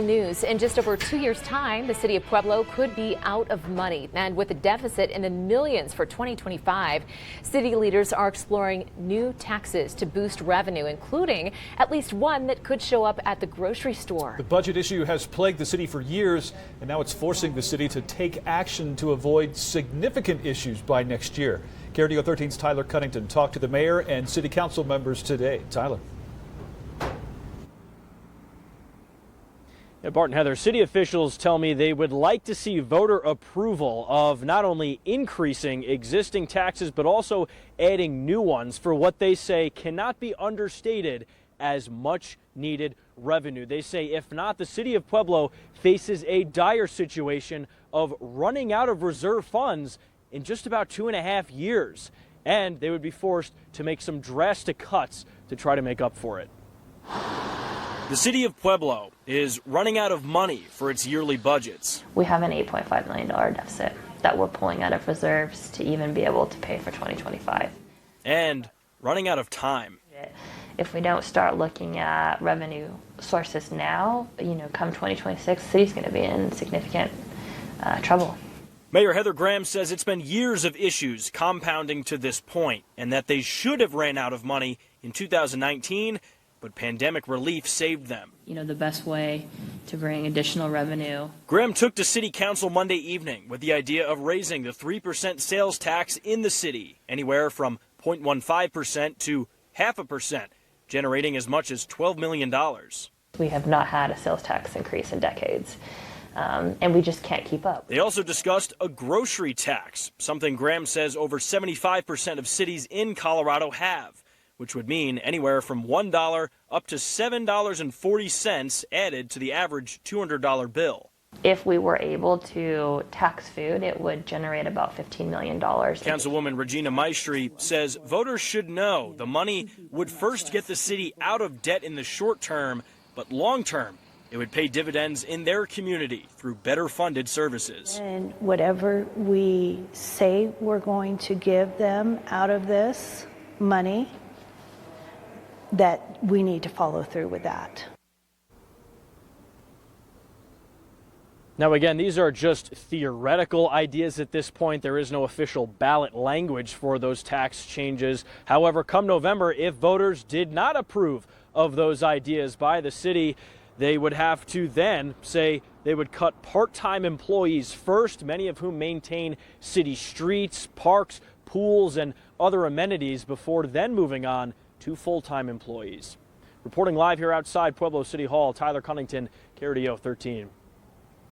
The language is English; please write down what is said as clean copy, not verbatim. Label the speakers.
Speaker 1: News. In just over 2 years' time, the city of Pueblo could be out of money. And with a deficit in the millions for 2025, city leaders are exploring new taxes to boost revenue, including at least one that could show up at the grocery store.
Speaker 2: The budget issue has plagued the city for years, and now it's forcing the city to take action to avoid significant issues by next year. KRDO 13's Tyler Cunnington talked to the mayor and city council members today. Tyler.
Speaker 3: Yeah, Bart and Heather, city officials tell me they would like to see voter approval of not only increasing existing taxes, but also adding new ones for what they say cannot be understated as much needed revenue. They say if not, the city of Pueblo faces a dire situation of running out of reserve funds in just about 2.5 years. And they would be forced to make some drastic cuts to try to make up for it. The city of Pueblo is running out of money for its yearly budgets.
Speaker 4: We have an $8.5 million deficit that we're pulling out of reserves to even be able to pay for 2025.
Speaker 3: And running out of time.
Speaker 4: If we don't start looking at revenue sources now, come 2026, the city's going to be in significant trouble.
Speaker 3: Mayor Heather Graham says it's been years of issues compounding to this point, and that they should have ran out of money in 2019, but pandemic relief saved them.
Speaker 4: The best way to bring additional revenue.
Speaker 3: Graham took to city council Monday evening with the idea of raising the 3% sales tax in the city, anywhere from 0.15% to 0.5%, generating as much as $12 million.
Speaker 4: We have not had a sales tax increase in decades. And we just can't keep up.
Speaker 3: They also discussed a grocery tax, something Graham says over 75% of cities in Colorado have, which would mean anywhere from $1 up to $7.40 added to the average $200 bill.
Speaker 4: If we were able to tax food, it would generate about $15 million.
Speaker 3: Councilwoman Regina Maestri says voters should know the money would first get the city out of debt in the short term, but long term, it would pay dividends in their community through better funded services.
Speaker 5: And whatever we say we're going to give them out of this money, that we need to follow through with that.
Speaker 3: Now, again, these are just theoretical ideas at this point. There is no official ballot language for those tax changes. However, come November, if voters did not approve of those ideas by the city, they would have to then say they would cut part-time employees first, many of whom maintain city streets, parks, pools, and other amenities before then moving on to full-time employees. Reporting live here outside Pueblo City Hall, Tyler Cunnington, KRDO 13.